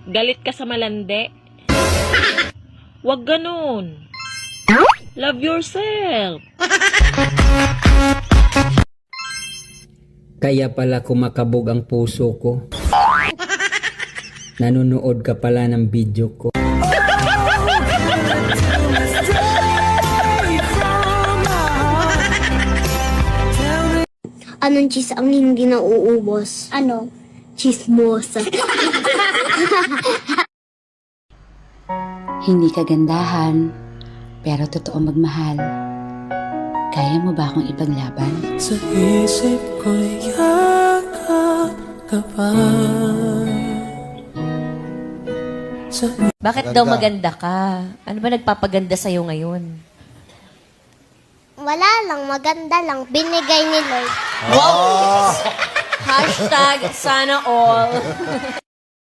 Galit ka sa malandi? Wag ganun. Love yourself. Kaya pala kumakabog ang puso ko. Nanonood ka pala ng video ko. Anong cheese ang hindi nauubos? Ano? Chismosa. Hindi kagandahan, pero totoo magmahal. Kaya mo ba akong ipaglaban? Sa isip ko'y yakap ka pa. Bakit daw maganda ka? Ano ba nagpapaganda sa'yo ngayon? Wala lang, maganda lang. Binigay ni Lord. Hashtag sana all.